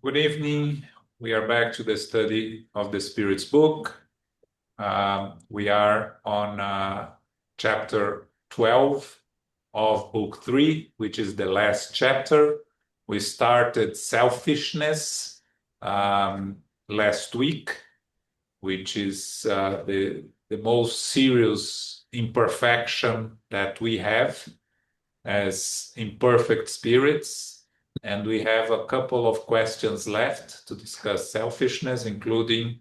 Good evening. We are back to the study of the Spirit's book. We are on chapter 12 of book 3, which is the last chapter. We started selfishness last week, which is the most serious imperfection that we have as imperfect spirits. And we have a couple of questions left to discuss selfishness, including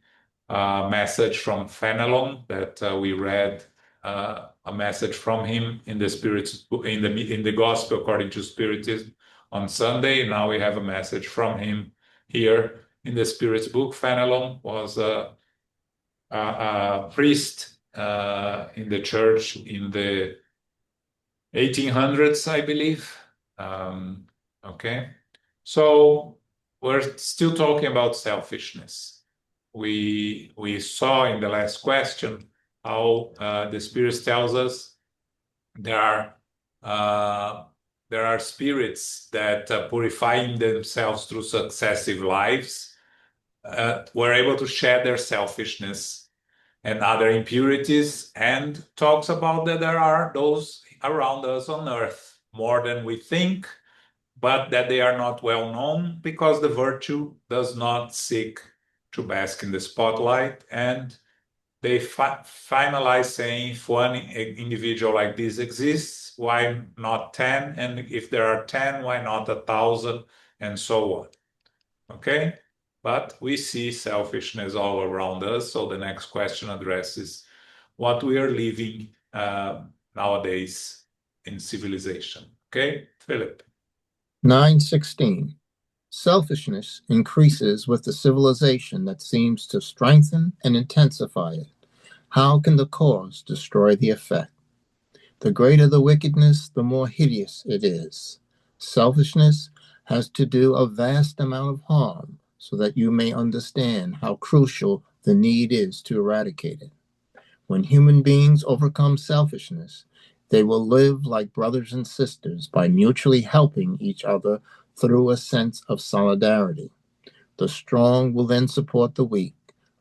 a message from Fenelon that we read a message from him in the Spirit's in the Gospel according to Spiritism on Sunday. Now we have a message from him here in the Spirit's book. Fenelon was a priest in the church in the 1800s, I believe. Okay, so we're still talking about selfishness. We saw in the last question how the Spirit tells us there are spirits that purifying themselves through successive lives were able to shed their selfishness and other impurities, and talks about that there are those around us on earth more than we think, but that they are not well known because the virtue does not seek to bask in the spotlight. And they finalize saying, if one individual like this exists, why not 10? And if there are 10, why not 1,000? And so on. Okay? But we see selfishness all around us. So the next question addresses what we are living nowadays in civilization. Okay, Philip. 9:16. Selfishness increases with the civilization that seems to strengthen and intensify it. How can the cause destroy the effect? The greater the wickedness, the more hideous it is. Selfishness has to do a vast amount of harm so that you may understand how crucial the need is to eradicate it. When human beings overcome selfishness, they will live like brothers and sisters by mutually helping each other through a sense of solidarity. The strong will then support the weak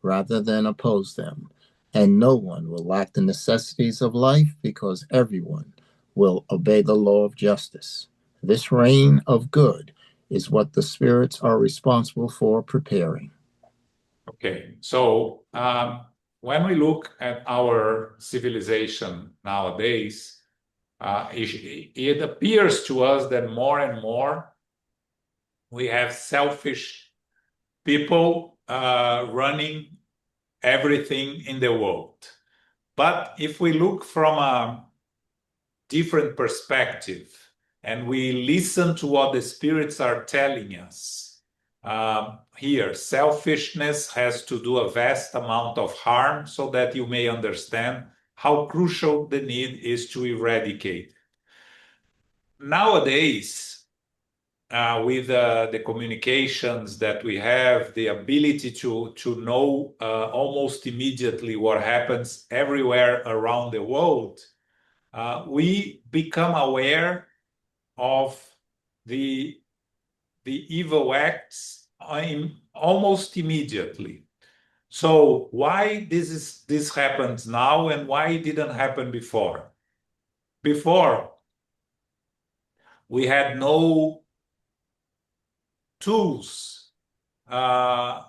rather than oppose them, and no one will lack the necessities of life because everyone will obey the law of justice. This reign of good is what the spirits are responsible for preparing. Okay, so when we look at our civilization nowadays, it appears to us that more and more we have selfish people running everything in the world. But if we look from a different perspective and we listen to what the spirits are telling us, here, selfishness has to do a vast amount of harm so that you may understand how crucial the need is to eradicate. Nowadays, with the communications that we have, the ability to know almost immediately what happens everywhere around the world, we become aware of the evil acts almost immediately. So why this happens now and why it didn't happen before? Before, we had no tools, uh,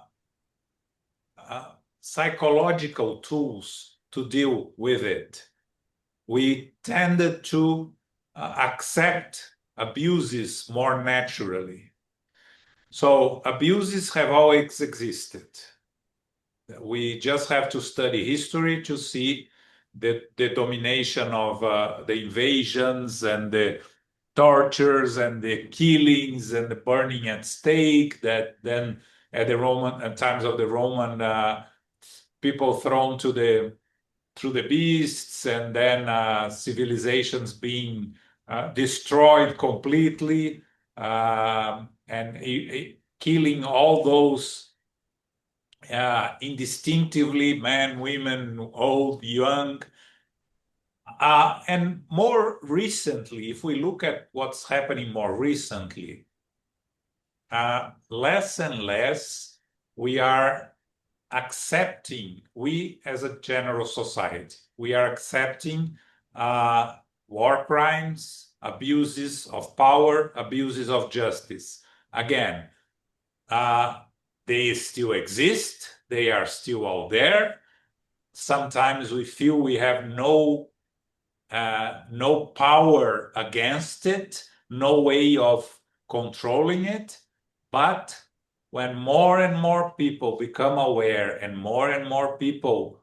psychological tools to deal with it. We tended to accept abuses more naturally. So abuses have always existed. We just have to study history to see the domination of the invasions and the tortures and the killings and the burning at stake that then at times of the Roman people thrown to through the beasts, and then civilizations being destroyed completely, and killing all those indistinctively, men, women, old, young. And more recently, if we look at what's happening more recently, less and less we are accepting, we as a general society, we are accepting war crimes, abuses of power, abuses of justice. Again, they still exist, they are still out there. Sometimes we feel we have no power against it, no way of controlling it. But when more and more people become aware and more people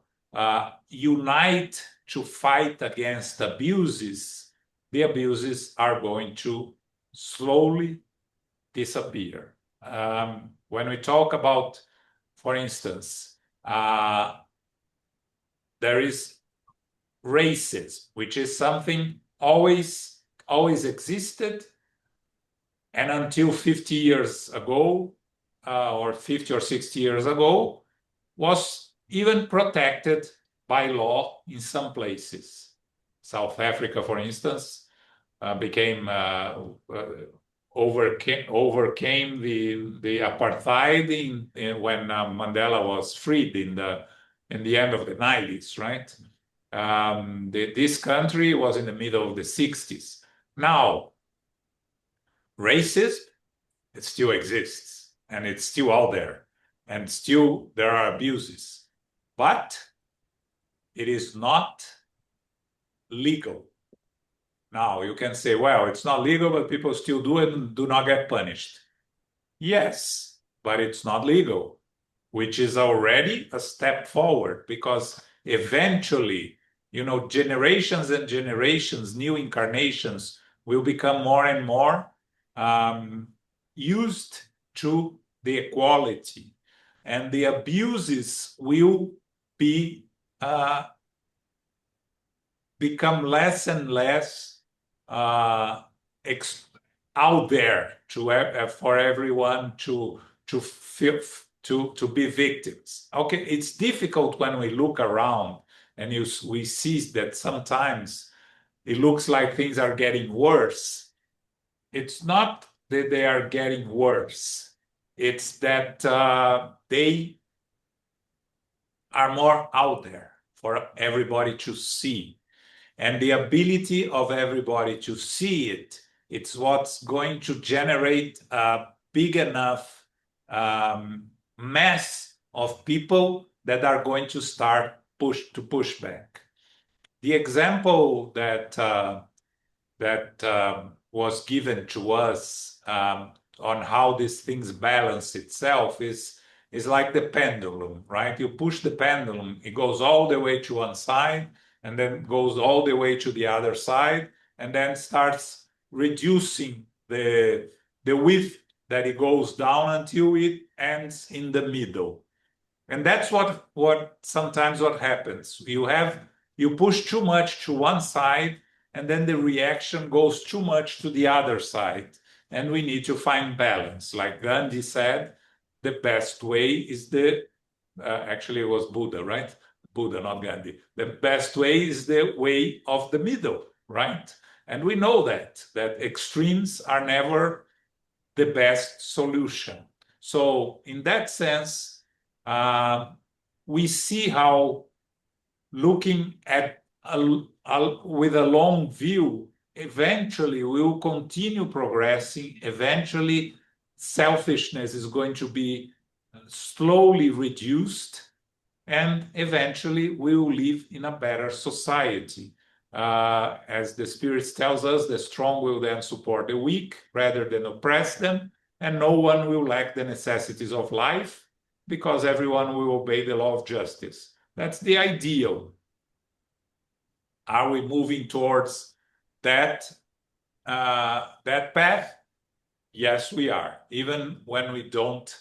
unite to fight against abuses, the abuses are going to slowly disappear. When we talk about, for instance, there is racism, which is something always existed, and until 50 years ago, or 50 or 60 years ago, was even protected by law in some places. South Africa, for instance, became overcame the apartheid when Mandela was freed in the end of the 90s, right? This country was in the middle of the 60s. Now, racism, it still exists and it's still out there and still there are abuses, but it is not legal. Now, you can say, well, it's not legal, but people still do it and do not get punished. Yes, but it's not legal, which is already a step forward because eventually, generations and generations, new incarnations will become more and more used to the equality, and the abuses will become less and less uh, out there for everyone to feel to be victims. Okay, it's difficult when we look around and we see that sometimes it looks like things are getting worse. It's not that they are getting worse. It's that they are more out there for everybody to see. And the ability of everybody to see it's what's going to generate a big enough mass of people that are going to start push back. The example that was given to us on how these things balance itself is like the pendulum, right? You push the pendulum, it goes all the way to one side, and then goes all the way to the other side, and then starts reducing the width that it goes down until it ends in the middle. And that's what sometimes what happens. You push too much to one side, and then the reaction goes too much to the other side. And we need to find balance. Like Gandhi said, the best way is actually it was Buddha, right? Buddha, not Gandhi. The best way is the way of the middle, right? And we know that extremes are never the best solution. So in that sense, we see how looking at with a long view, eventually we will continue progressing. Eventually, selfishness is going to be slowly reduced, and eventually we will live in a better society. As the Spirit tells us, the strong will then support the weak rather than oppress them, and no one will lack the necessities of life because everyone will obey the law of justice. That's the ideal. Are we moving towards that path? Yes, we are. Even when we don't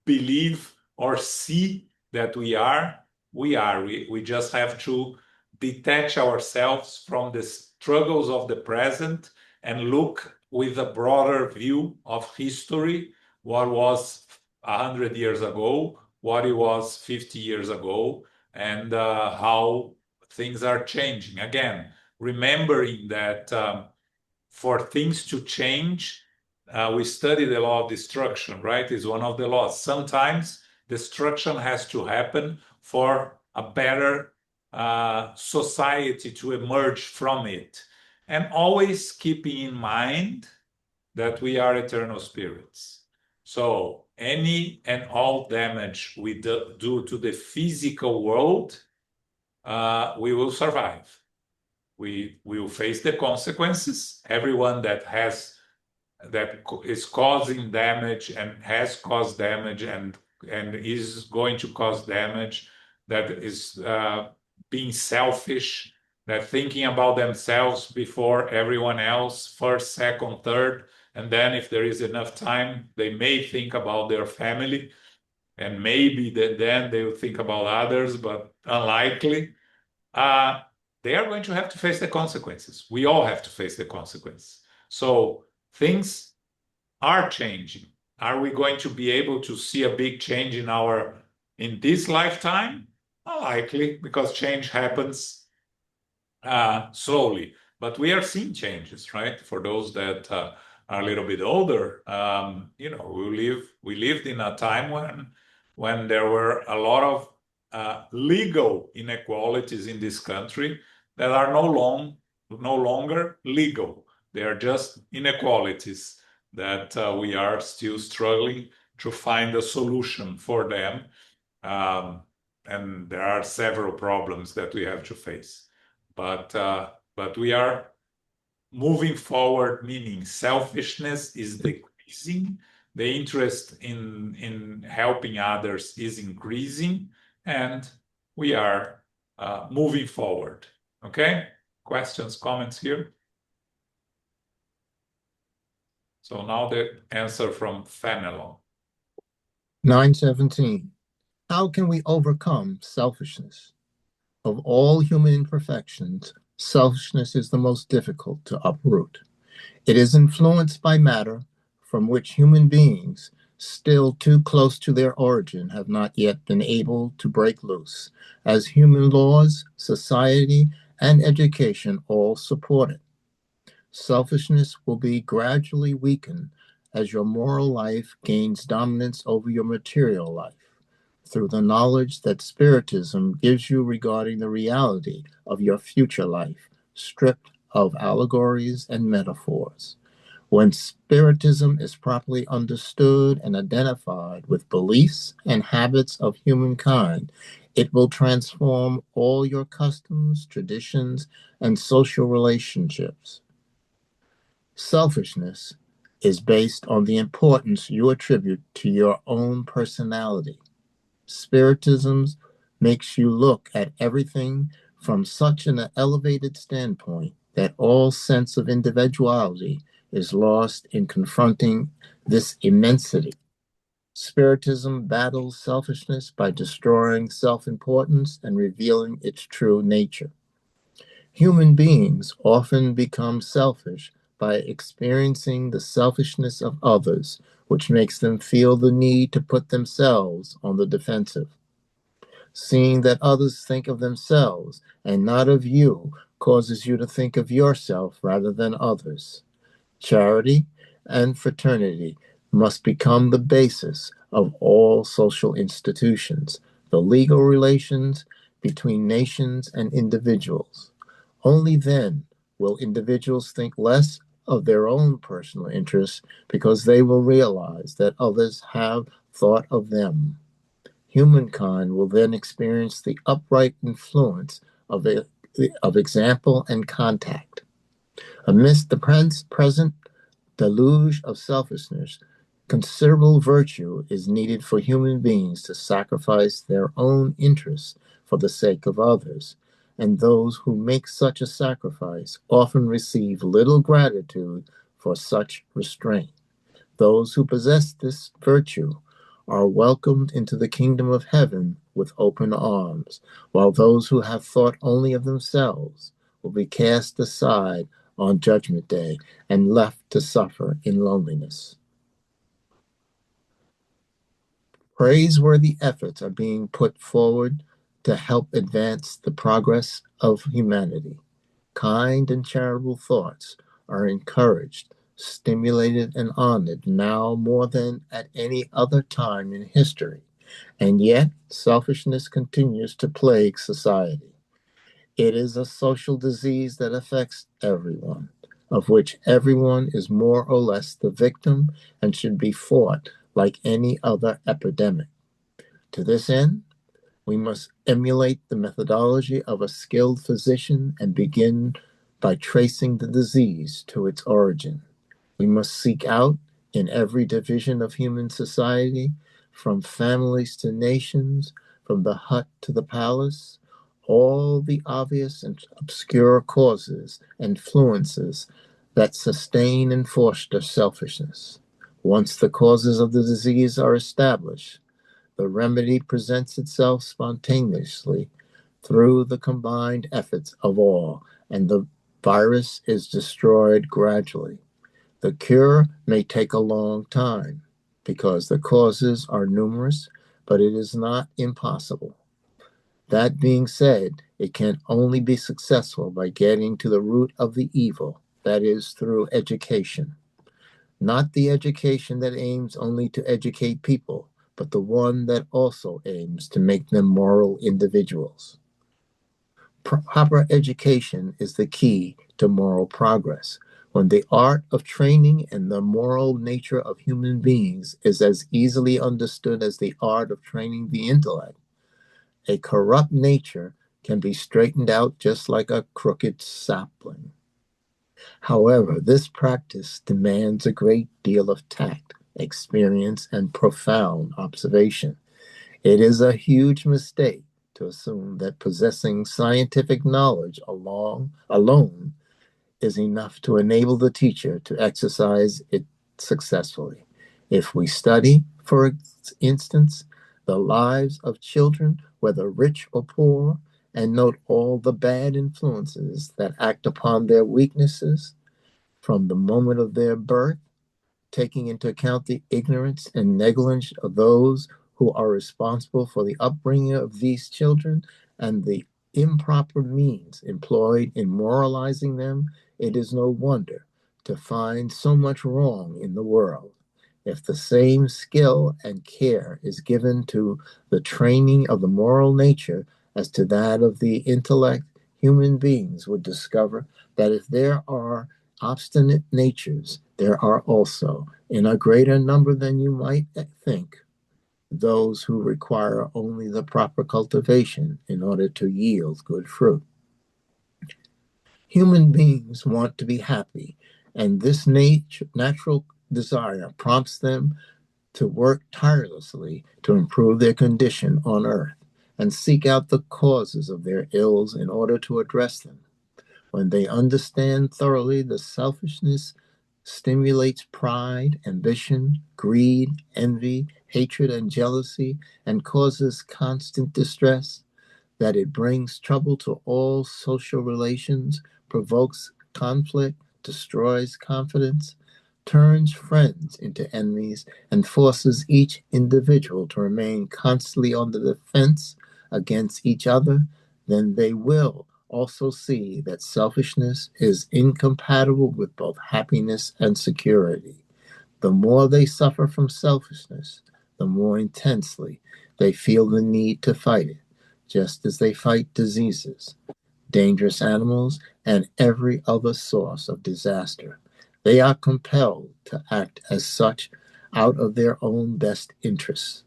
believe or see that we are, we are. We just have to detach ourselves from the struggles of the present and look with a broader view of history, what was 100 years ago, what it was 50 years ago, and how things are changing. Again, remembering that for things to change, we study the law of destruction, right? It's one of the laws. Sometimes destruction has to happen for a better society to emerge from it. And always keeping in mind that we are eternal spirits. So any and all damage we do to the physical world, we will survive. We will face the consequences. Everyone that is causing damage and has caused damage and is going to cause damage, that is being selfish, that thinking about themselves before everyone else, first, second, third, and then if there is enough time, they may think about their family, and maybe then they will think about others, but unlikely. Uh, they are going to have to face the consequences. We all have to face the consequences. So things are changing. Are we going to be able to see a big change in this lifetime? Unlikely, because change happens slowly. But we are seeing changes, right? For those that are a little bit older, we lived in a time when there were a lot of legal inequalities in this country that are no longer legal. They are just inequalities that we are still struggling to find a solution for them. And there are several problems that we have to face. But we are moving forward, meaning selfishness is decreasing, the interest in helping others is increasing, and we are moving forward. Okay? Questions, comments here? So now the answer from Fenelon. 917. How can we overcome selfishness? Of all human imperfections, selfishness is the most difficult to uproot. It is influenced by matter from which human beings, still too close to their origin, have not yet been able to break loose, as human laws, society, and education all support it. Selfishness will be gradually weakened as your moral life gains dominance over your material life through the knowledge that Spiritism gives you regarding the reality of your future life, stripped of allegories and metaphors. When Spiritism is properly understood and identified with beliefs and habits of humankind, it will transform all your customs, traditions, and social relationships. Selfishness is based on the importance you attribute to your own personality. Spiritism makes you look at everything from such an elevated standpoint that all sense of individuality is lost in confronting this immensity. Spiritism battles selfishness by destroying self importance and revealing its true nature. Human beings often become selfish by experiencing the selfishness of others, which makes them feel the need to put themselves on the defensive. Seeing that others think of themselves and not of you causes you to think of yourself rather than others. Charity and fraternity must become the basis of all social institutions, the legal relations between nations and individuals. Only then will individuals think less of their own personal interests because they will realize that others have thought of them. Humankind will then experience the upright influence of example and contact. Amidst the present deluge of selfishness, considerable virtue is needed for human beings to sacrifice their own interests for the sake of others, and those who make such a sacrifice often receive little gratitude for such restraint. Those who possess this virtue are welcomed into the kingdom of heaven with open arms, while those who have thought only of themselves will be cast aside on Judgment Day and left to suffer in loneliness. Praiseworthy efforts are being put forward to help advance the progress of humanity. Kind and charitable thoughts are encouraged stimulated and honored now more than at any other time in history. And yet, selfishness continues to plague society. It is a social disease that affects everyone, of which everyone is more or less the victim and should be fought like any other epidemic. To this end, we must emulate the methodology of a skilled physician and begin by tracing the disease to its origin. We must seek out in every division of human society, from families to nations, from the hut to the palace, all the obvious and obscure causes and influences that sustain and foster selfishness. Once the causes of the disease are established, the remedy presents itself spontaneously through the combined efforts of all, and the virus is destroyed gradually. The cure may take a long time because the causes are numerous, but it is not impossible. That being said, it can only be successful by getting to the root of the evil, that is, through education. Not the education that aims only to educate people, but the one that also aims to make them moral individuals. Proper education is the key to moral progress. When the art of training and the moral nature of human beings is as easily understood as the art of training the intellect, a corrupt nature can be straightened out just like a crooked sapling. However, this practice demands a great deal of tact, experience, and profound observation. It is a huge mistake to assume that possessing scientific knowledge alone is enough to enable the teacher to exercise it successfully. If we study, for instance, the lives of children, whether rich or poor, and note all the bad influences that act upon their weaknesses from the moment of their birth, taking into account the ignorance and negligence of those who are responsible for the upbringing of these children and the improper means employed in moralizing them, it is no wonder to find so much wrong in the world. If the same skill and care is given to the training of the moral nature as to that of the intellect, human beings would discover that if there are obstinate natures, there are also, in a greater number than you might think, those who require only the proper cultivation in order to yield good fruit. Human beings want to be happy, and this natural desire prompts them to work tirelessly to improve their condition on earth and seek out the causes of their ills in order to address them. When they understand thoroughly the selfishness stimulates pride, ambition, greed, envy, hatred, and jealousy, and causes constant distress, that it brings trouble to all social relations, provokes conflict, destroys confidence, turns friends into enemies, and forces each individual to remain constantly on the defense against each other, then they will also see that selfishness is incompatible with both happiness and security. The more they suffer from selfishness, the more intensely they feel the need to fight it, just as they fight diseases, dangerous animals, and every other source of disaster. They are compelled to act as such out of their own best interests.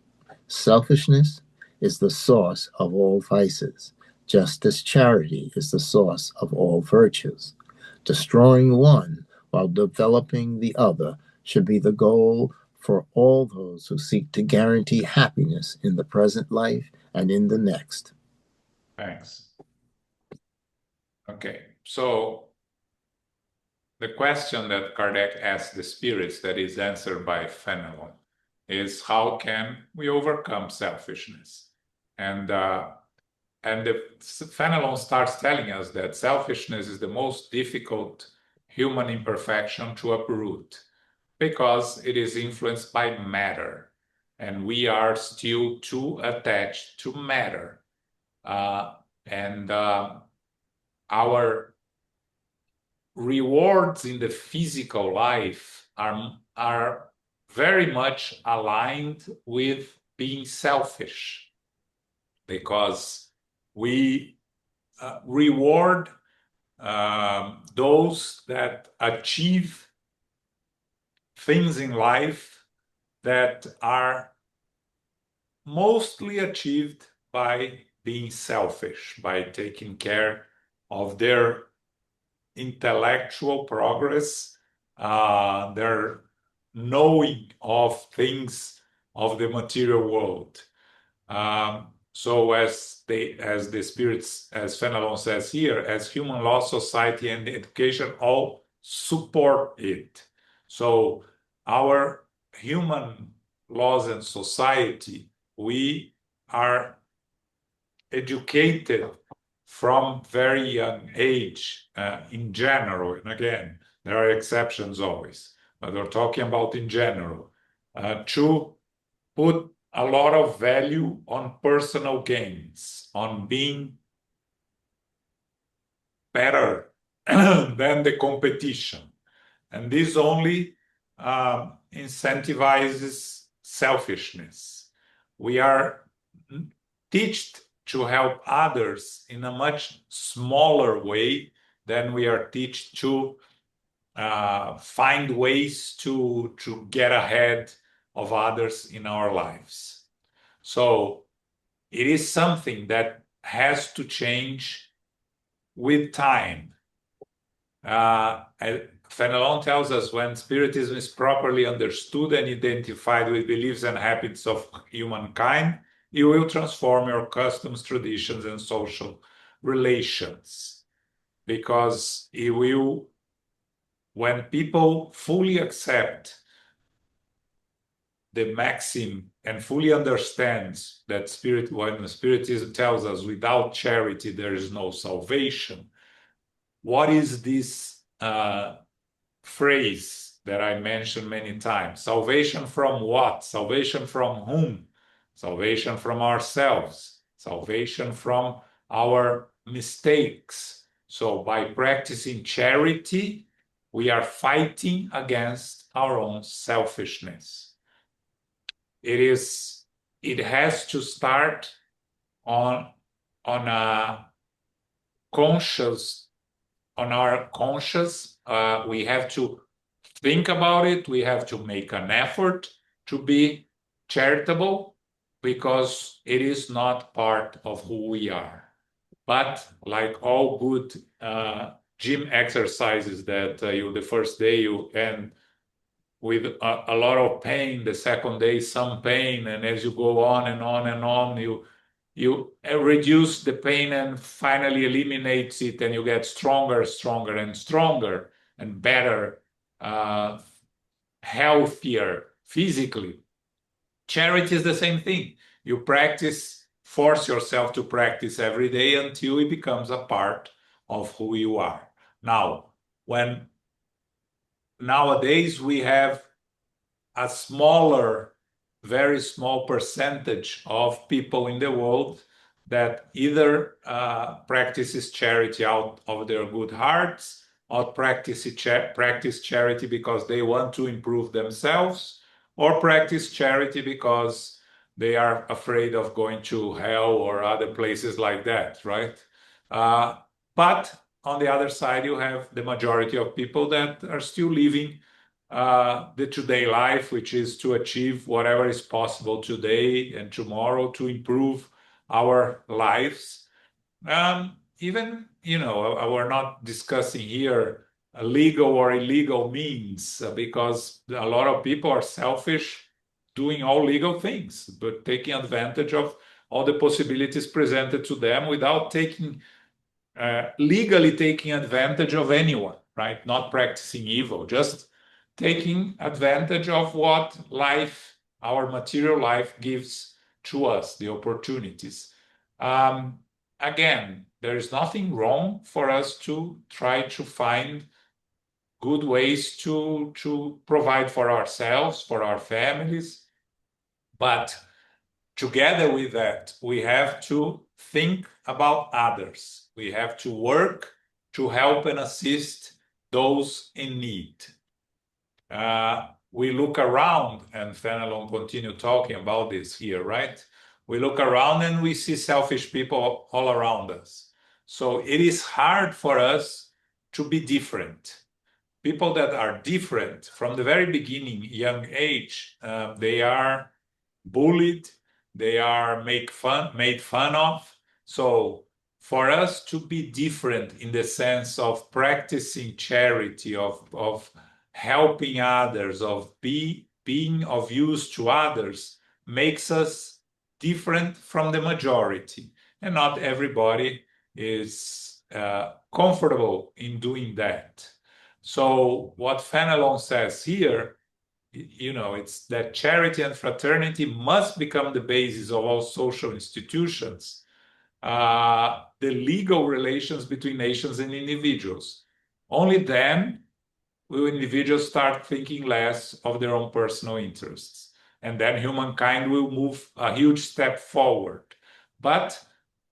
Selfishness is the source of all vices, just as charity is the source of all virtues. Destroying one while developing the other should be the goal for all those who seek to guarantee happiness in the present life and in the next. Thanks. Okay, so the question that Kardec asked the spirits that is answered by Fenelon is how can we overcome selfishness? And Fenelon starts telling us that selfishness is the most difficult human imperfection to uproot because it is influenced by matter, and we are still too attached to matter. And our rewards in the physical life are very much aligned with being selfish, because we reward those that achieve things in life that are mostly achieved by being selfish, by taking care of their intellectual progress, their knowing of things of the material world. So as the spirits, as Fenelon says here, as human law, society, and education all support it. So our human laws and society, we are educated from very young age in general. And again, there are exceptions always, but we're talking about in general, to put a lot of value on personal gains, on being better than the competition. And this only incentivizes selfishness. We are taught to help others in a much smaller way than we are taught to find ways to get ahead of others in our lives. So it is something that has to change with time. Fenelon tells us when Spiritism is properly understood and identified with beliefs and habits of humankind, it will transform your customs, traditions, and social relations. Because it will, when people fully accept the maxim and fully understands that when Spiritism tells us without charity there is no salvation, what is this phrase that I mentioned many times? Salvation from what? Salvation from whom? Salvation from ourselves. Salvation from our mistakes. So by practicing charity, we are fighting against our own selfishness. It has to start on a conscious, on our conscious. We have to think about it. We have to make an effort to be charitable, because it is not part of who we are. But like all good gym exercises that the first day you end with a lot of pain, the second day some pain, and as you go on and on and on, you reduce the pain and finally eliminates it, and you get stronger, stronger, and stronger, and better, healthier physically. Charity is the same thing. You practice, force yourself to practice every day until it becomes a part of who you are. Now, when nowadays we have a smaller, very small percentage of people in the world that either practices charity out of their good hearts, or practice charity because they want to improve themselves, or practice charity because they are afraid of going to hell or other places like that, right? But on the other side, you have the majority of people that are still living the today life, which is to achieve whatever is possible today and tomorrow to improve our lives. Even, we're not discussing here legal or illegal means, because a lot of people are selfish doing all legal things, but taking advantage of all the possibilities presented to them without legally taking advantage of anyone, right? Not practicing evil, just taking advantage of what life, our material life, gives to us, the opportunities. Again, there is nothing wrong for us to try to find good ways to provide for ourselves, for our families, but together with that, we have to think about others. We have to work to help and assist those in need. We look around, and Fenelon continue talking about this here, right? We look around and we see selfish people all around us. So it is hard for us to be different. People that are different from the very beginning, young age, they are bullied, they are made fun of. So for us to be different in the sense of practicing charity, of helping others, of being of use to others, makes us different from the majority. And not everybody is comfortable in doing that. So what Fenelon says here, it's that charity and fraternity must become the basis of all social institutions, the legal relations between nations and individuals. Only then will individuals start thinking less of their own personal interests. And then humankind will move a huge step forward. But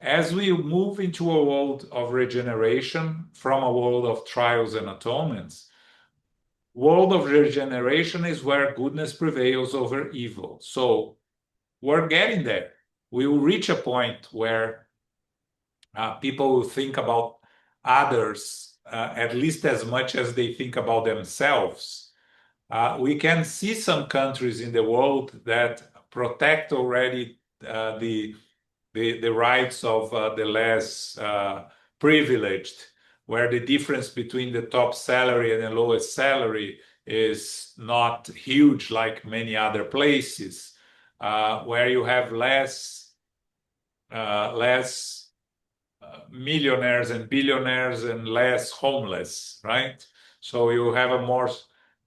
as we move into a world of regeneration from a world of trials and atonements, world of regeneration is where goodness prevails over evil. So we're getting there. We will reach a point where people will think about others at least as much as they think about themselves. We can see some countries in the world that protect already the rights of the less privileged, where the difference between the top salary and the lowest salary is not huge like many other places, where you have less millionaires and billionaires and less homeless, right? So you have a more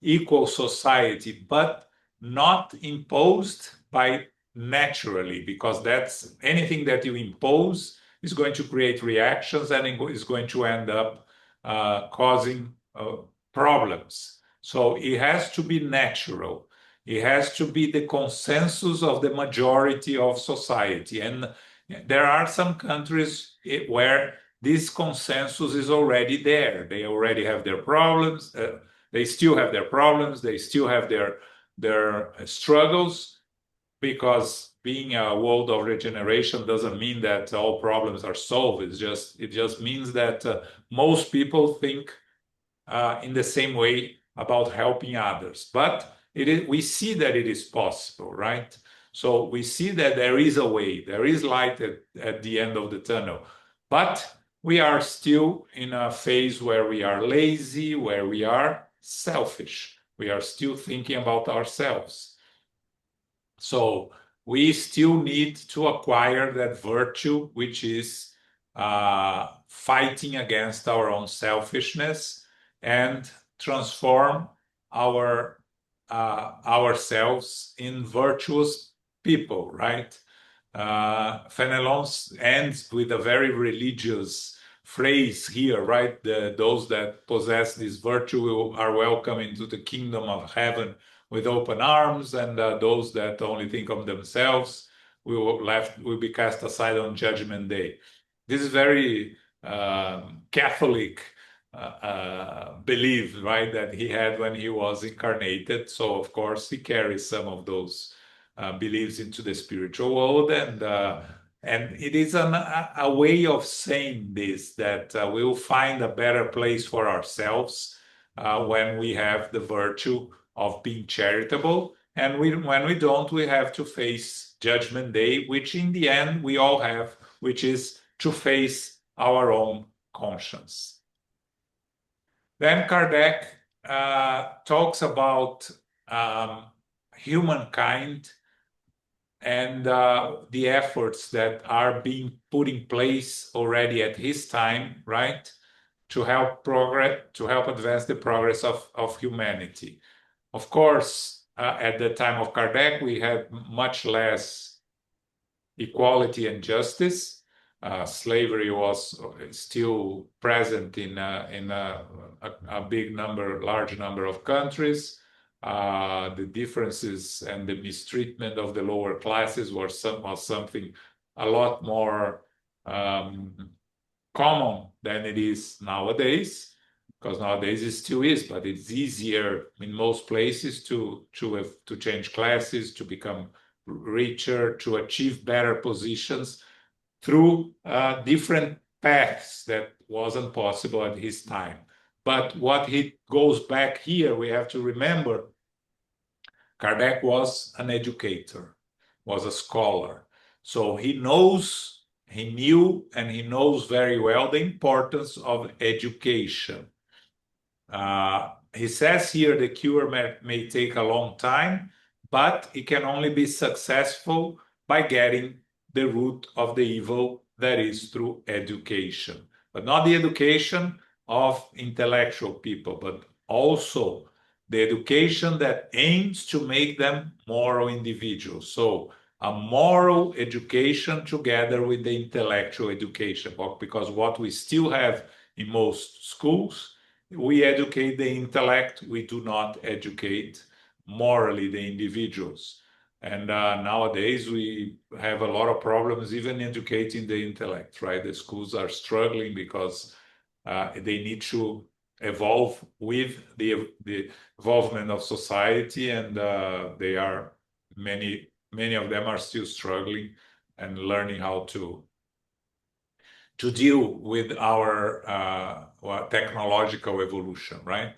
equal society, but not imposed by naturally, because that's anything that you impose is going to create reactions and is going to end up causing problems. So it has to be natural. It has to be the consensus of the majority of society. And there are some countries where this consensus is already there. They already have their problems. They still have their problems. They still have their struggles, because being a world of regeneration doesn't mean that all problems are solved. It just means that most people think in the same way about helping others. But we see that it is possible, right? So we see that there is a way, there is light at the end of the tunnel. But we are still in a phase where we are lazy, where we are selfish. We are still thinking about ourselves. So we still need to acquire that virtue, which is fighting against our own selfishness and transform ourselves in virtuous people, right? Fenelon ends with a very religious phrase here, right? Those that possess this virtue are welcome into the kingdom of heaven with open arms, and those that only think of themselves will be cast aside on Judgment Day. This is very Catholic belief, right, that he had when he was incarnated. So of course he carries some of those beliefs into the spiritual world, and it is a way of saying this, that we will find a better place for ourselves when we have the virtue of being charitable, and when we don't, we have to face Judgment Day, which in the end we all have, which is to face our own conscience. Then Kardec talks about humankind and the efforts that are being put in place already at his time, right, to help advance the progress of humanity. Of course, at the time of Kardec, we had much less equality and justice. Slavery was still present in a large number of countries. The differences and the mistreatment of the lower classes was something a lot more common than it is nowadays. because nowadays it still is, but it's easier in most places to change classes, to become richer, to achieve better positions through different paths that wasn't possible at his time. But what he goes back here, we have to remember Kardec was an educator, was a scholar. So he knew, and he knows very well the importance of education. He says here the cure may take a long time, but it can only be successful by getting the root of the evil, that is through education. But not the education of intellectual people, but also the education that aims to make them moral individuals. So a moral education together with the intellectual education, because what we still have in most schools, we educate the intellect, we do not educate morally the individuals. And nowadays we have a lot of problems even educating the intellect, right? The schools are struggling because they need to evolve with the involvement of society, and they are many of them are still struggling and learning how to deal with our technological evolution, right?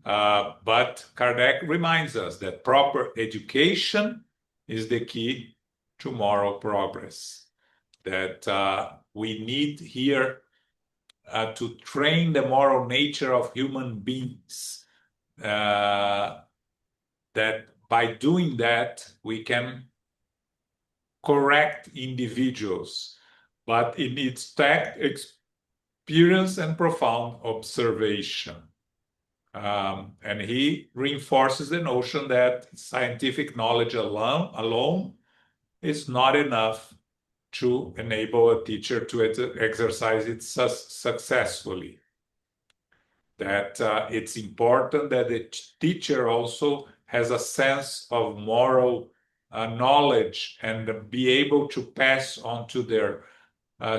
But Kardec reminds us that proper education is the key to moral progress. That we need here to train the moral nature of human beings. That by doing that, we can correct individuals, but it needs tact, experience, and profound observation. And he reinforces the notion that scientific knowledge alone is not enough to enable a teacher to exercise it successfully. That it's important that the teacher also has a sense of moral knowledge and be able to pass on to their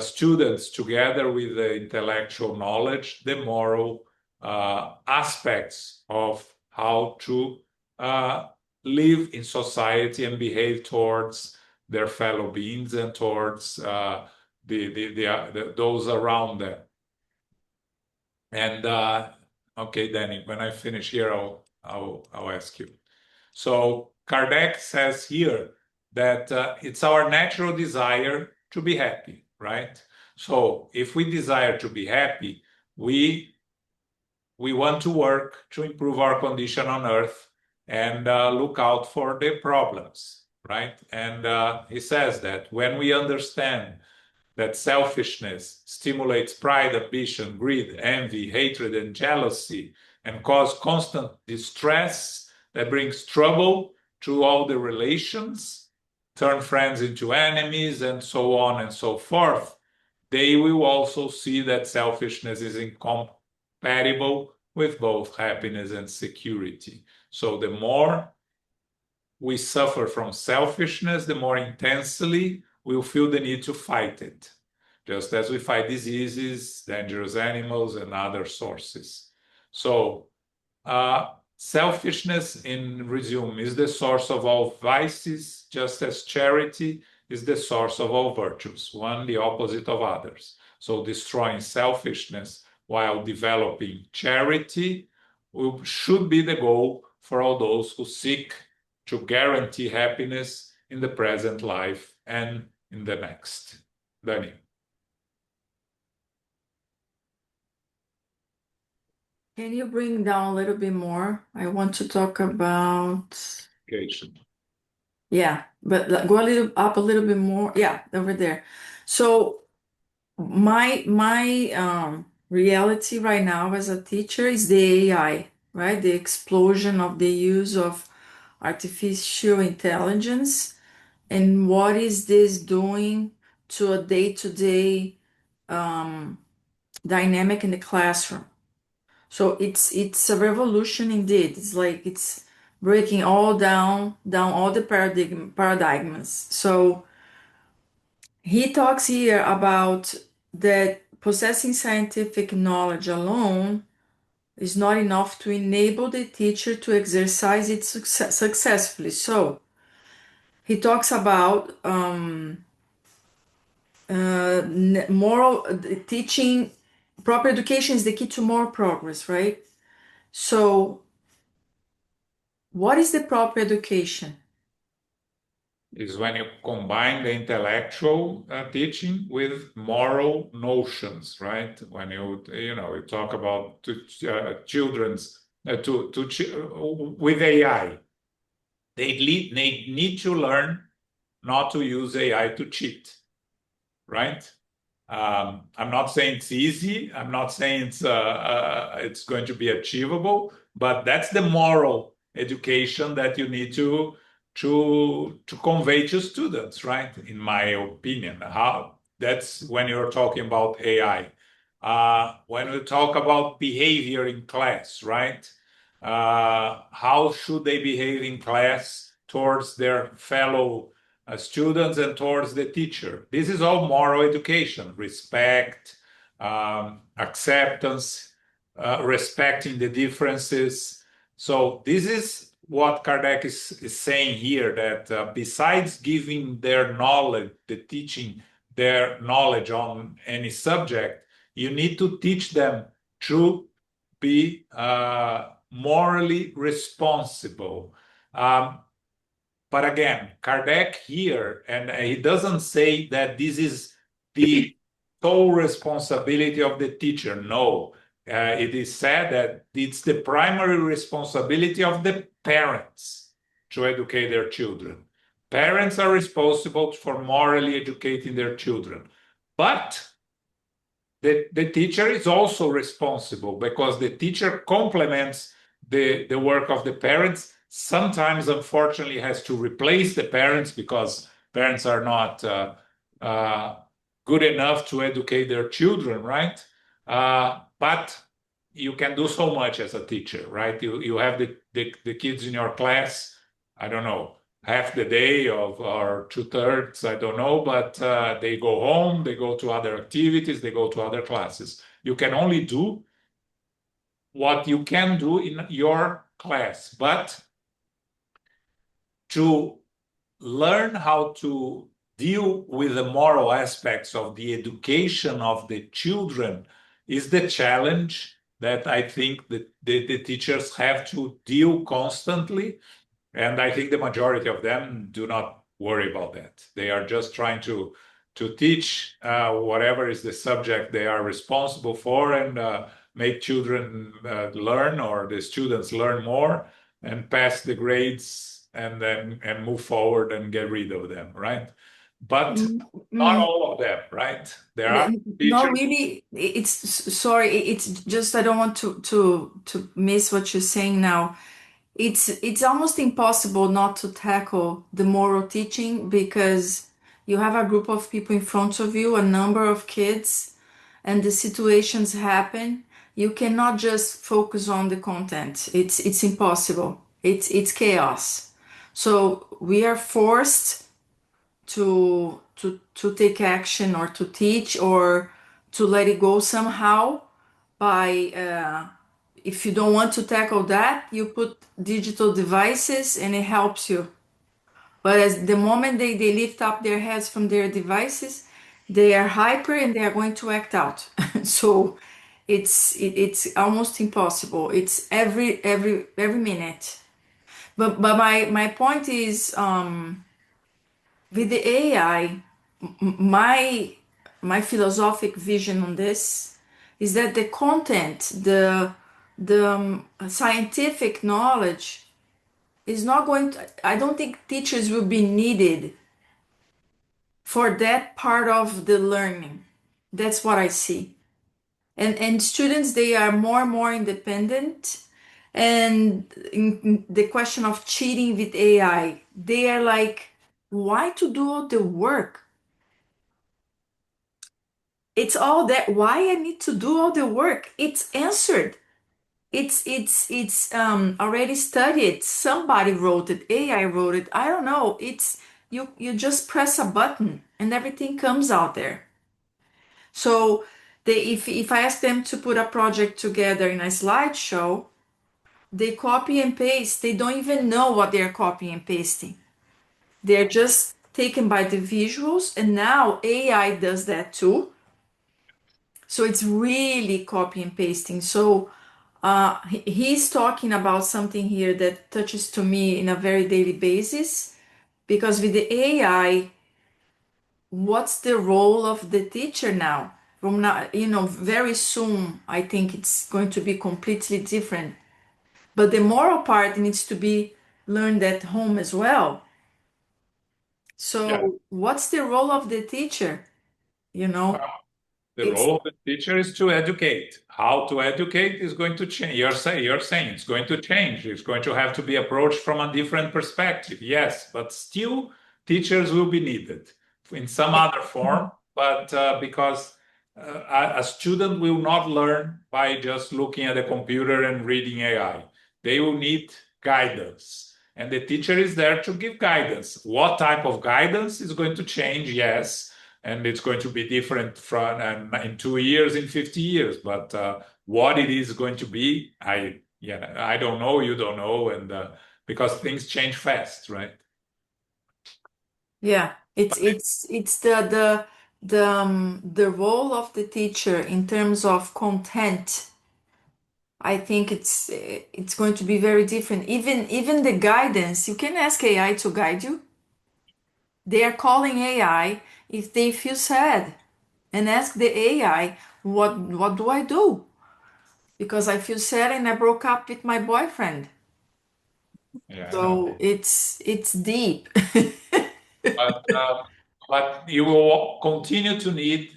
students, together with the intellectual knowledge, the moral aspects of how to live in society and behave towards their fellow beings and towards those around them. And okay, Danny, when I finish here, I'll ask you. So Kardec says here that it's our natural desire to be happy, right? So if we desire to be happy, we want to work to improve our condition on earth and look out for the problems, right? And he says that when we understand that selfishness stimulates pride, ambition, greed, envy, hatred, and jealousy, and cause constant distress that brings trouble to all the relations, turn friends into enemies, and so on and so forth, they will also see that selfishness is incompatible with both happiness and security. So the more we suffer from selfishness, the more intensely we'll feel the need to fight it, just as we fight diseases, dangerous animals, and other sources. So selfishness, in resume, is the source of all vices, just as charity is the source of all virtues, one the opposite of others. So destroying selfishness while developing charity should be the goal for all those who seek to guarantee happiness in the present life and in the next. Dani. Can you bring down a little bit more? I want to talk about, Education. yeah, but go a little bit more. Yeah, over there. So my reality right now as a teacher is the AI, right? The explosion of the use of artificial intelligence, and what is this doing to a day-to-day dynamic in the classroom. So it's a revolution indeed. It's like it's breaking down all the paradigms. So he talks here about that possessing scientific knowledge alone is not enough to enable the teacher to exercise it successfully. So he talks about moral teaching. Proper education is the key to more progress, right? So, what is the proper education? Is when you combine the intellectual teaching with moral notions, right? When you talk about children's with AI, they need to learn not to use AI to cheat, right? I'm not saying it's easy. I'm not saying it's going to be achievable, but that's the moral education that you need to convey to students, right? In my opinion, how that's when you're talking about AI. When we talk about behavior in class, right? How should they behave in class towards their fellow students and towards the teacher? This is all moral education, respect, acceptance, respecting the differences. So this is what Kardec is saying here, that besides giving their knowledge, the teaching their knowledge on any subject, you need to teach them to be morally responsible. But again, Kardec here, and he doesn't say that this is the sole responsibility of the teacher. No, it is said that it's the primary responsibility of the parents to educate their children. Parents are responsible for morally educating their children. But the teacher is also responsible because the teacher complements the work of the parents. Sometimes, unfortunately, has to replace the parents because parents are not good enough to educate their children, right? But you can do so much as a teacher, right? You have the kids in your class, I don't know, half the day of or two-thirds, I don't know, but they go home, they go to other activities, they go to other classes. You can only do what you can do in your class, but to learn how to deal with the moral aspects of the education of the children is the challenge that I think that the teachers have to deal constantly. And I think the majority of them do not worry about that. They are just trying to teach whatever is the subject they are responsible for and make children learn, or the students learn more and pass the grades and then and move forward and get rid of them, right? But not Mm, all of them, right? There are Not teachers. really. Sorry. It's just I don't want to miss what you're saying now. It's almost impossible not to tackle the moral teaching because you have a group of people in front of you, a number of kids, and the situations happen. You cannot just focus on the content. It's impossible. It's chaos. So we are forced to take action or to teach or to let it go somehow by if you don't want to tackle that, you put digital devices and it helps you. But as the moment they lift up their heads from their devices, they are hyper and they are going to act out. So it's almost impossible. It's every minute. But my point is with the AI, my philosophic vision on this is that the content, the scientific knowledge is not going to, I don't think teachers will be needed for that part of the learning. That's what I see. And students, they are more and more independent. And in the question of cheating with AI, they are like, why to do all the work? It's all that. Why I need to do all the work? It's answered. It's already studied. Somebody wrote it. AI wrote it. I don't know. It's you just press a button and everything comes out there. So if I ask them to put a project together in a slideshow, they copy and paste. They don't even know what they're copying and pasting. They're just taken by the visuals, and now AI does that too. So it's really copy and pasting. So he's talking about something here that touches to me in a very daily basis, because with the AI, what's the role of the teacher now? From now, very soon, I think it's going to be completely different. But the moral part needs to be learned at home as well. Yeah. So, what's the role of the teacher? You know, The it's role of the teacher is to educate. How to educate is going to change. You're saying it's going to change. It's going to have to be approached from a different perspective. Yes, but still, teachers will be needed in some other form. But because a student will not learn by just looking at a computer and reading AI, they will need guidance. And the teacher is there to give guidance. What type of guidance is going to change? Yes, and it's going to be different from in 2 years, in 50 years. But what it is going to be, I don't know, you don't know, and because things change fast, right? yeah, it's the role of the teacher in terms of content. I think it's going to be very different. Even the guidance, you can ask AI to guide you. They are calling AI if they feel sad, and ask the AI, what do I do? Because I feel sad and I broke up with my boyfriend. Yeah, I know. So it's deep. But but you will continue to need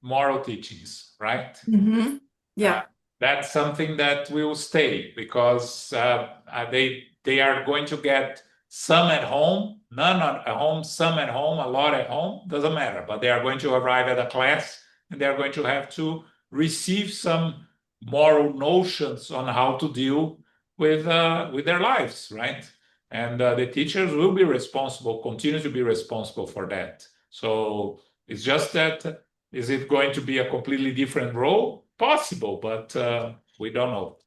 moral teachings, right? Hmm. Uh, Yeah. that's something that will stay because they are going to get some at home, none at home, some at home, a lot at home, doesn't matter. But they are going to arrive at a class and they are going to have to receive some moral notions on how to deal with their lives, right? And the teachers will be responsible, continue to be responsible for that. So it's just that is it going to be a completely different role? Possible, but we don't know.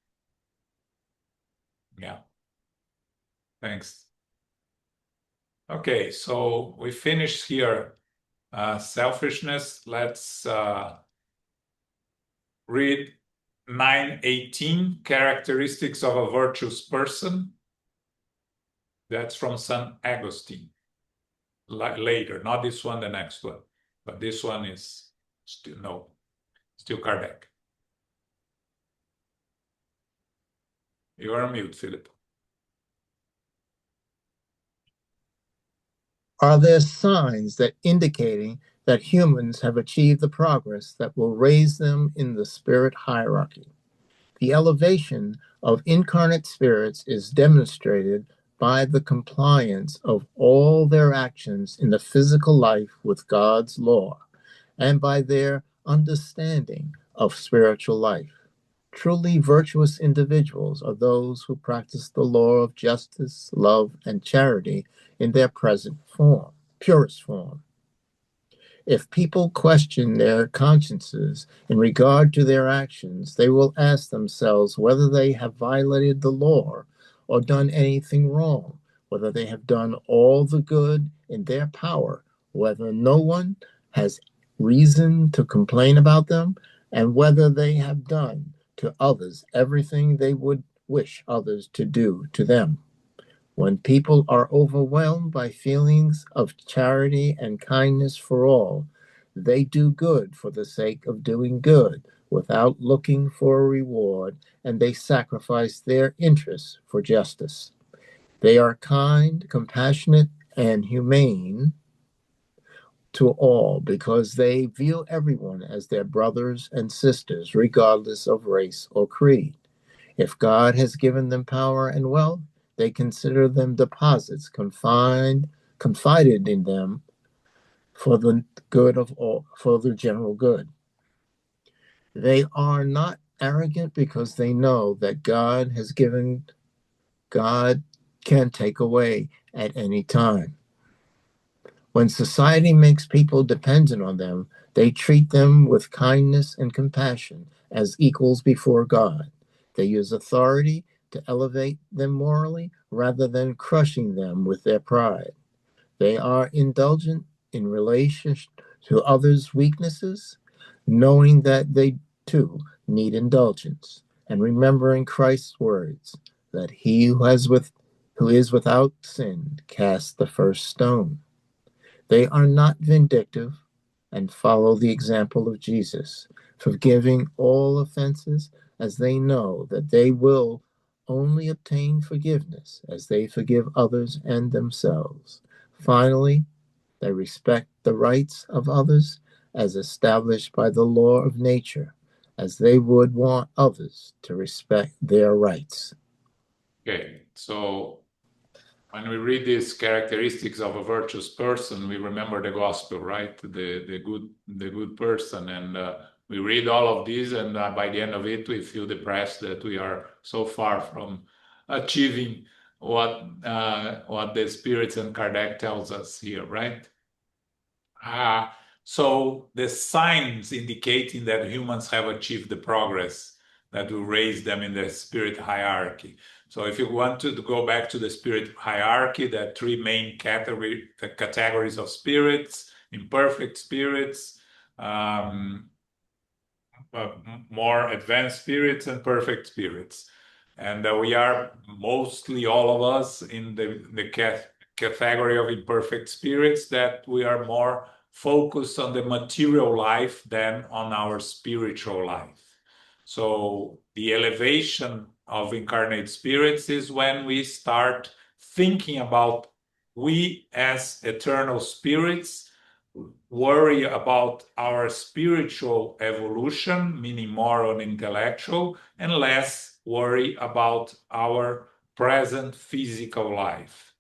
Yeah, thanks. Okay, so we finished here. Selfishness. Let's read 918 characteristics of a virtuous person. That's from St. Augustine. Later, not this one, the next one. But this one is still Kardec. You are on mute, Philip. Are there signs that indicating that humans have achieved the progress that will raise them in the spirit hierarchy? The elevation of incarnate spirits is demonstrated by the compliance of all their actions in the physical life with God's law and by their understanding of spiritual life. Truly virtuous individuals are those who practice the law of justice, love, and charity in their present form, purest form. If people question their consciences in regard to their actions, they will ask themselves whether they have violated the law or done anything wrong, whether they have done all the good in their power, whether no one has reason to complain about them, and whether they have done to others everything they would wish others to do to them. When people are overwhelmed by feelings of charity and kindness for all, they do good for the sake of doing good without looking for a reward, and they sacrifice their interests for justice. They are kind, compassionate, and humane to all because they view everyone as their brothers and sisters, regardless of race or creed. If God has given them power and wealth, they consider them deposits confided in them for the good of all, for the general good. They are not arrogant because they know that God can take away at any time. When society makes people dependent on them, they treat them with kindness and compassion as equals before God. They use authority to elevate them morally rather than crushing them with their pride. They are indulgent in relation to others' weaknesses, knowing that they too need indulgence, and remembering Christ's words that he who is without sin cast the first stone. They are not vindictive and follow the example of Jesus, forgiving all offenses as they know that they will only obtain forgiveness as they forgive others and themselves. Finally, they respect the rights of others as established by the law of nature, as they would want others to respect their rights. Okay, so when we read these characteristics of a virtuous person, we remember the gospel, right? The good person, and we read all of these, and by the end of it, we feel depressed that we are so far from achieving what the spirits and Kardec tells us here, right? So the signs indicating that humans have achieved the progress that will raise them in the spirit hierarchy. So if you want to go back to the spirit hierarchy, there are three main categories of spirits: imperfect spirits, um, more advanced spirits, and perfect spirits. And we are mostly all of us in the category of imperfect spirits, that we are more focused on the material life than on our spiritual life. So the elevation of incarnate spirits is when we start thinking about we as eternal spirits worry about our spiritual evolution, meaning moral and intellectual, and less worry about our present physical life.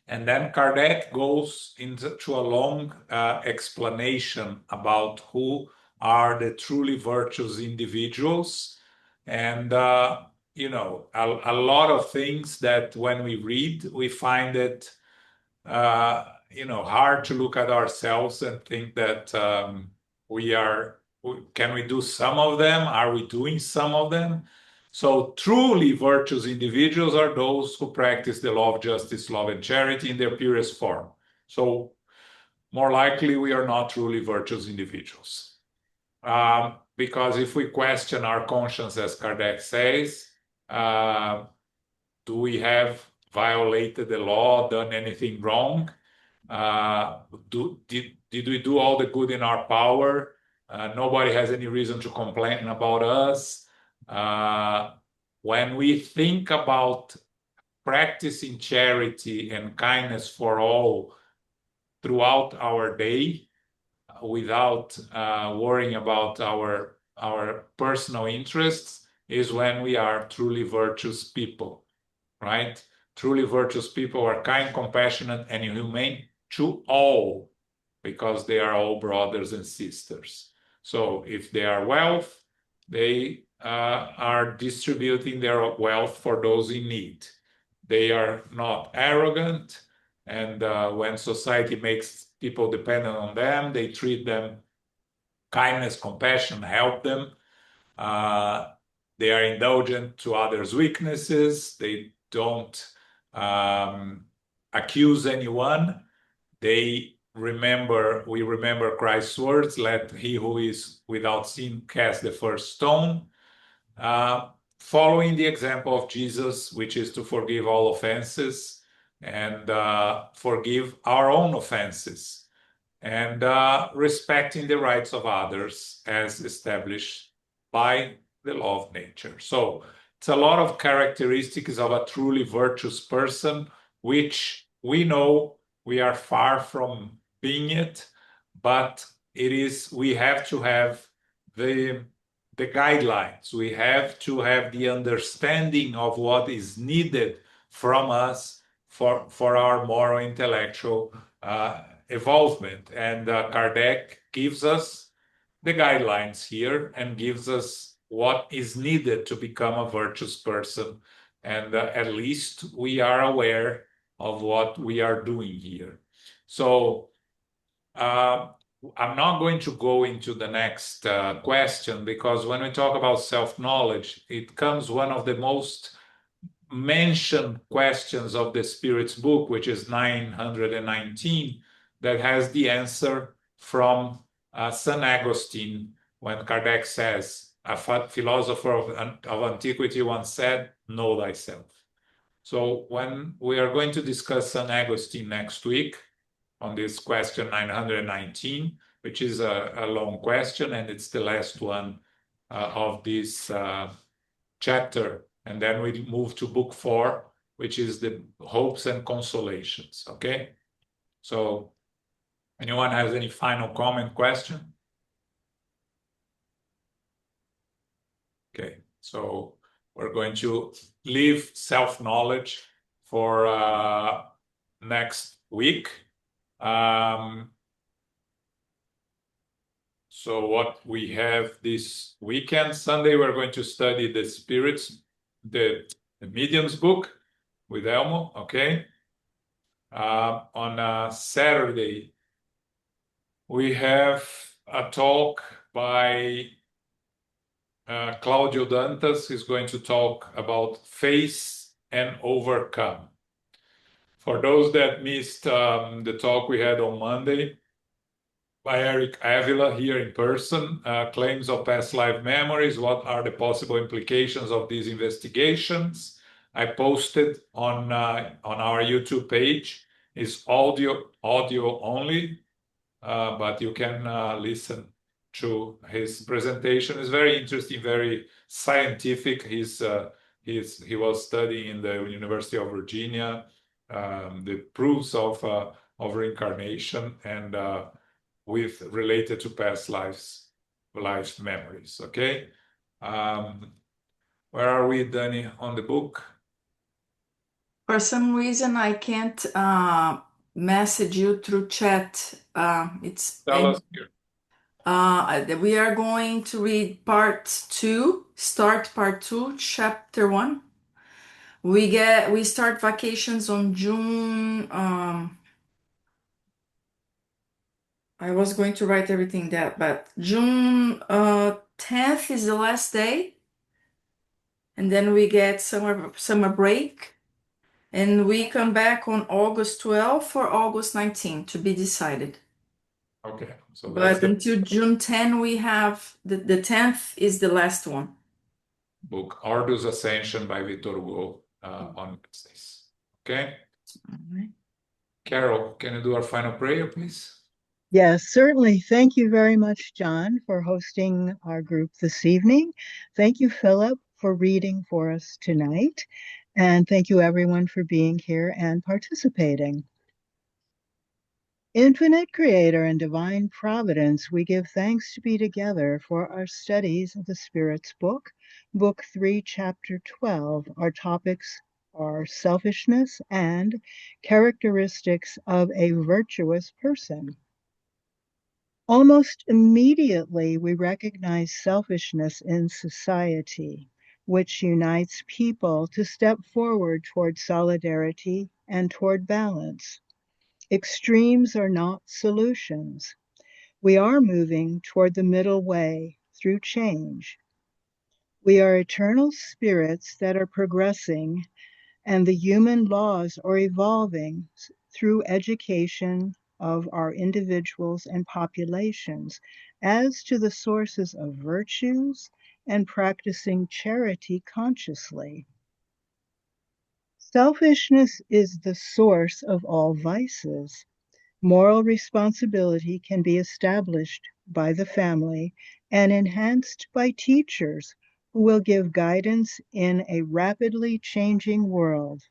And then Kardec goes into a long explanation about who are the truly virtuous individuals. And, a lot of things that when we read, we find it hard to look at ourselves and think that can we do some of them? Are we doing some of them? So truly virtuous individuals are those who practice the law of justice, love, and charity in their purest form. So more likely we are not truly virtuous individuals. Because if we question our conscience, as Kardec says, do we have violated the law, done anything wrong? Did we do all the good in our power? Nobody has any reason to complain about us. When we think about practicing charity and kindness for all throughout our day, without worrying about our personal interests, is when we are truly virtuous people, right? Truly virtuous people are kind, compassionate, and humane to all, because they are all brothers and sisters. So if they are wealth, they are distributing their wealth for those in need. They are not arrogant, and when society makes people dependent on them, they treat them kindness, compassion, help them. They are indulgent to others' weaknesses. They don't accuse anyone. We remember Christ's words, let he who is without sin cast the first stone. Following the example of Jesus, which is to forgive all offenses and forgive our own offenses, and respecting the rights of others as established by the law of nature. So it's a lot of characteristics of a truly virtuous person, which we know we are far from being it, but we have to have the guidelines. We have to have the understanding of what is needed from us for our moral intellectual evolvement. And Kardec gives us the guidelines here and gives us what is needed to become a virtuous person. And at least we are aware of what we are doing here. So I'm not going to go into the next question, because when we talk about self-knowledge, it comes one of the most mentioned questions of the Spirit's book, which is 919, that has the answer from St. Augustine, when Kardec says, a philosopher of antiquity once said, know thyself. So when we are going to discuss St. Augustine next week on this question 919, which is a long question, and it's the last one of this chapter. And then we move to book 4, which is the hopes and consolations. Okay. So anyone has any final comment, question? Okay. So we're going to leave self-knowledge for next week. So what we have this weekend, Sunday, we're going to study the spirits, the medium's book with Elmo, okay? On Saturday, we have a talk by Claudio Dantas. He's going to talk about face and overcome. For those that missed the talk we had on Monday by Eric Avila here in person, claims of past life memories, what are the possible implications of these investigations? I posted on our YouTube page. It's audio only, but you can listen to his presentation. It's very interesting, very scientific. He was studying in the University of Virginia the proofs of reincarnation and related to past life memories. Okay, where are we, Danny, on the book? For some reason, I can't message you through chat. Tell us here. We are going to read part 2, chapter 1. We start vacations on June. I was going to write everything down, but June 10th is the last day, and then we get summer break, and we come back on August 12th or August 19th to be decided. Okay, so but until June 10, we have the 10th is the last one. Book Ardus Ascension by Victor Hugo on Wednesdays. Okay. All right. Carol, can you do our final prayer, please? Yes, certainly. Thank you very much, John, for hosting our group this evening. Thank you, Philip, for reading for us tonight. And thank you, everyone, for being here and participating. Infinite Creator and Divine Providence, we give thanks to be together for our studies of the Spirit's Book, Book 3, Chapter 12. Our topics are selfishness and characteristics of a virtuous person. Almost immediately, we recognize selfishness in society, which unites people to step forward toward solidarity and toward balance. Extremes are not solutions. We are moving toward the middle way through change. We are eternal spirits that are progressing, and the human laws are evolving through education of our individuals and populations as to the sources of virtues and practicing charity consciously. Selfishness is the source of all vices. Moral responsibility can be established by the family and enhanced by teachers who will give guidance in a rapidly changing world.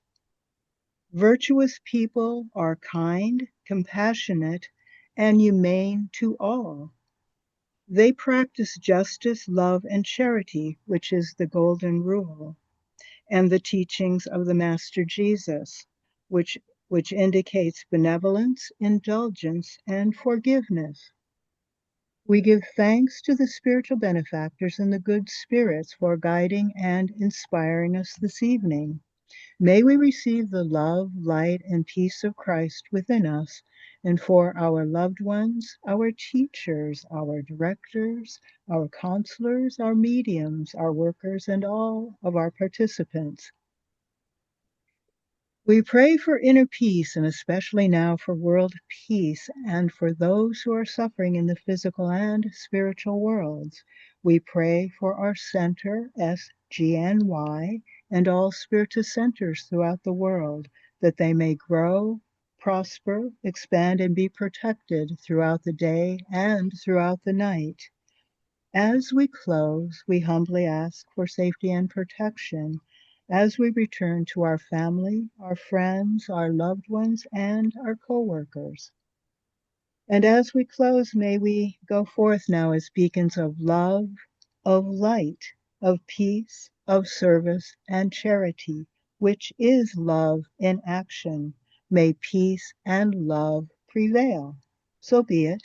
Virtuous people are kind, compassionate, and humane to all. They practice justice, love, and charity, which is the golden rule, and the teachings of the Master Jesus, which indicates benevolence, indulgence, and forgiveness. We give thanks to the spiritual benefactors and the good spirits for guiding and inspiring us this evening. May we receive the love, light, and peace of Christ within us, and for our loved ones, our teachers, our directors, our counselors, our mediums, our workers, and all of our participants. We pray for inner peace, and especially now for world peace, and for those who are suffering in the physical and spiritual worlds. We pray for our center, SGNY, and all Spiritus centers throughout the world, that they may grow, prosper, expand, and be protected throughout the day and throughout the night. As we close, we humbly ask for safety and protection as we return to our family, our friends, our loved ones, and our co-workers. And as we close, may we go forth now as beacons of love, of light, of peace, of service, and charity, which is love in action. May peace and love prevail. So be it.